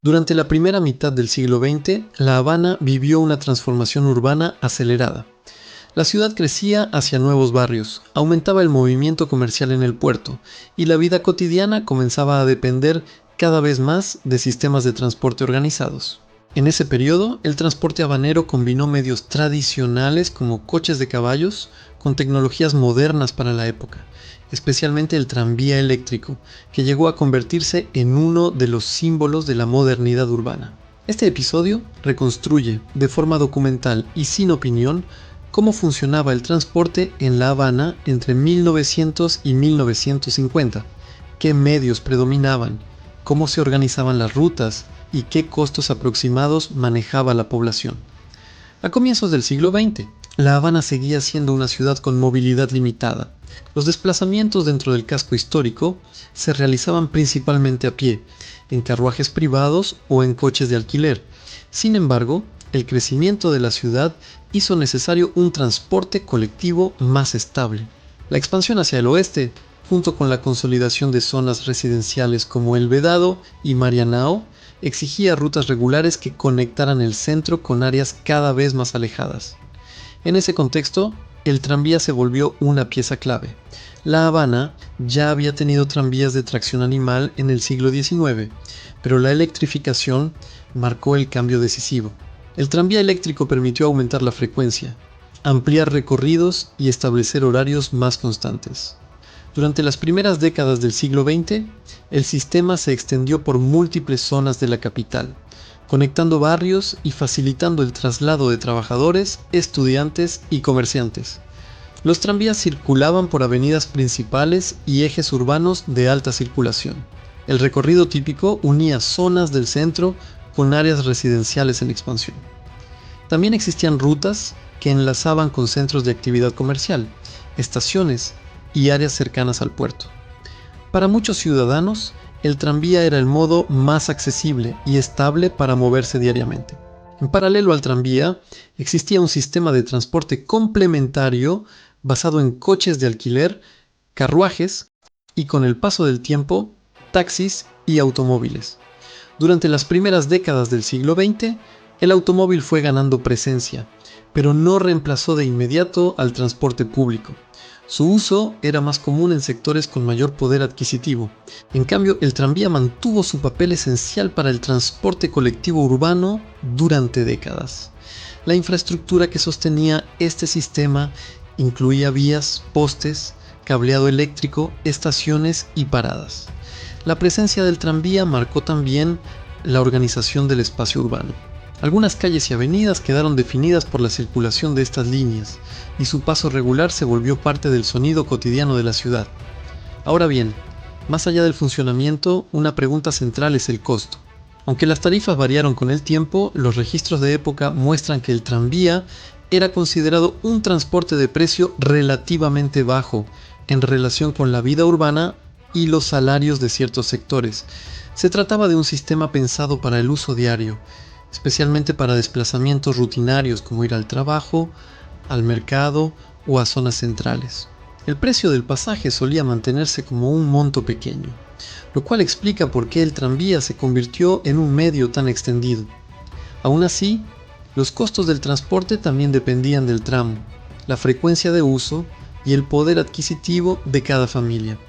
Durante la primera mitad del siglo XX, La Habana vivió una transformación urbana acelerada. La ciudad crecía hacia nuevos barrios, aumentaba el movimiento comercial en el puerto, y la vida cotidiana comenzaba a depender cada vez más de sistemas de transporte organizados. En ese periodo, el transporte habanero combinó medios tradicionales como coches de caballos con tecnologías modernas para la época, especialmente el tranvía eléctrico, que llegó a convertirse en uno de los símbolos de la modernidad urbana. Este episodio reconstruye, de forma documental y sin opinión, cómo funcionaba el transporte en La Habana entre 1900 y 1950, qué medios predominaban, cómo se organizaban las rutas y qué costos aproximados manejaba la población. A comienzos del siglo XX, La Habana seguía siendo una ciudad con movilidad limitada. Los desplazamientos dentro del casco histórico se realizaban principalmente a pie, en carruajes privados o en coches de alquiler. Sin embargo, el crecimiento de la ciudad hizo necesario un transporte colectivo más estable. La expansión hacia el oeste, junto con la consolidación de zonas residenciales como El Vedado y Marianao, exigía rutas regulares que conectaran el centro con áreas cada vez más alejadas. En ese contexto, el tranvía se volvió una pieza clave. La Habana ya había tenido tranvías de tracción animal en el siglo XIX, pero la electrificación marcó el cambio decisivo. El tranvía eléctrico permitió aumentar la frecuencia, ampliar recorridos y establecer horarios más constantes. Durante las primeras décadas del siglo XX, el sistema se extendió por múltiples zonas de la capital, conectando barrios y facilitando el traslado de trabajadores, estudiantes y comerciantes. Los tranvías circulaban por avenidas principales y ejes urbanos de alta circulación. El recorrido típico unía zonas del centro con áreas residenciales en expansión. También existían rutas que enlazaban con centros de actividad comercial, estaciones y áreas cercanas al puerto. Para muchos ciudadanos, el tranvía era el modo más accesible y estable para moverse diariamente. En paralelo al tranvía, existía un sistema de transporte complementario basado en coches de alquiler, carruajes y, con el paso del tiempo, taxis y automóviles. Durante las primeras décadas del siglo XX, el automóvil fue ganando presencia, pero no reemplazó de inmediato al transporte público. Su uso era más común en sectores con mayor poder adquisitivo. En cambio, el tranvía mantuvo su papel esencial para el transporte colectivo urbano durante décadas. La infraestructura que sostenía este sistema incluía vías, postes, cableado eléctrico, estaciones y paradas. La presencia del tranvía marcó también la organización del espacio urbano. Algunas calles y avenidas quedaron definidas por la circulación de estas líneas, y su paso regular se volvió parte del sonido cotidiano de la ciudad. Ahora bien, más allá del funcionamiento, una pregunta central es el costo. Aunque las tarifas variaron con el tiempo, los registros de época muestran que el tranvía era considerado un transporte de precio relativamente bajo en relación con la vida urbana y los salarios de ciertos sectores. Se trataba de un sistema pensado para el uso diario, especialmente para desplazamientos rutinarios como ir al trabajo, al mercado o a zonas centrales. El precio del pasaje solía mantenerse como un monto pequeño, lo cual explica por qué el tranvía se convirtió en un medio tan extendido. Aún así, los costos del transporte también dependían del tramo, la frecuencia de uso y el poder adquisitivo de cada familia.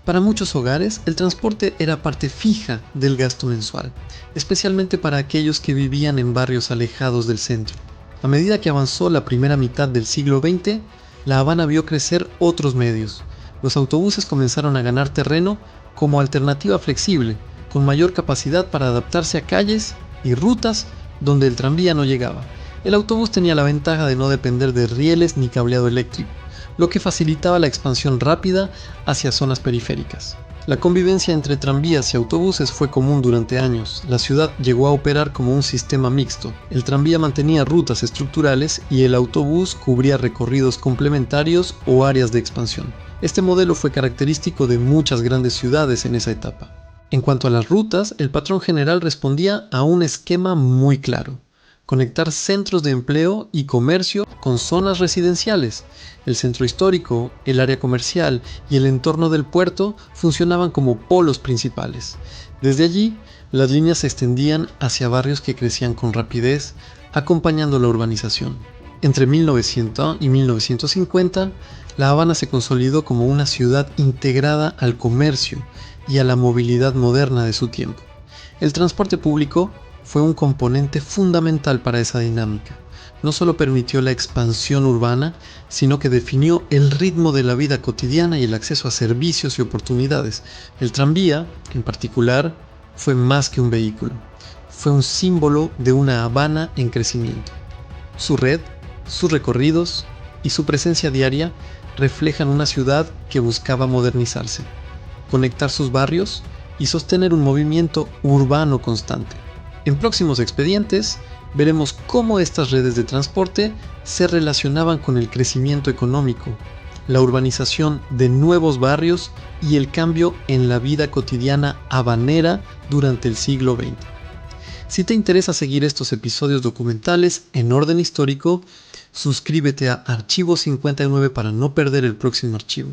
Para muchos hogares, el transporte era parte fija del gasto mensual, especialmente para aquellos que vivían en barrios alejados del centro. A medida que avanzó la primera mitad del siglo XX, La Habana vio crecer otros medios. Los autobuses comenzaron a ganar terreno como alternativa flexible, con mayor capacidad para adaptarse a calles y rutas donde el tranvía no llegaba. El autobús tenía la ventaja de no depender de rieles ni cableado eléctrico, lo que facilitaba la expansión rápida hacia zonas periféricas. La convivencia entre tranvías y autobuses fue común durante años. La ciudad llegó a operar como un sistema mixto. El tranvía mantenía rutas estructurales y el autobús cubría recorridos complementarios o áreas de expansión. Este modelo fue característico de muchas grandes ciudades en esa etapa. En cuanto a las rutas, el patrón general respondía a un esquema muy claro: conectar centros de empleo y comercio con zonas residenciales. El centro histórico, el área comercial y el entorno del puerto funcionaban como polos principales. Desde allí, Las líneas se extendían hacia barrios que crecían con rapidez, acompañando la urbanización. Entre 1900 y 1950, La Habana se consolidó como una ciudad integrada al comercio y a la movilidad moderna de su tiempo. El transporte público fue un componente fundamental para esa dinámica. No solo permitió la expansión urbana, sino que definió el ritmo de la vida cotidiana y el acceso a servicios y oportunidades. El tranvía, en particular, fue más que un vehículo. Fue un símbolo de una Habana en crecimiento. Su red, sus recorridos y su presencia diaria reflejan una ciudad que buscaba modernizarse, conectar sus barrios y sostener un movimiento urbano constante. En próximos expedientes, veremos cómo estas redes de transporte se relacionaban con el crecimiento económico, la urbanización de nuevos barrios y el cambio en la vida cotidiana habanera durante el siglo XX. Si te interesa seguir estos episodios documentales en orden histórico, suscríbete a Archivo 59 para no perder el próximo archivo.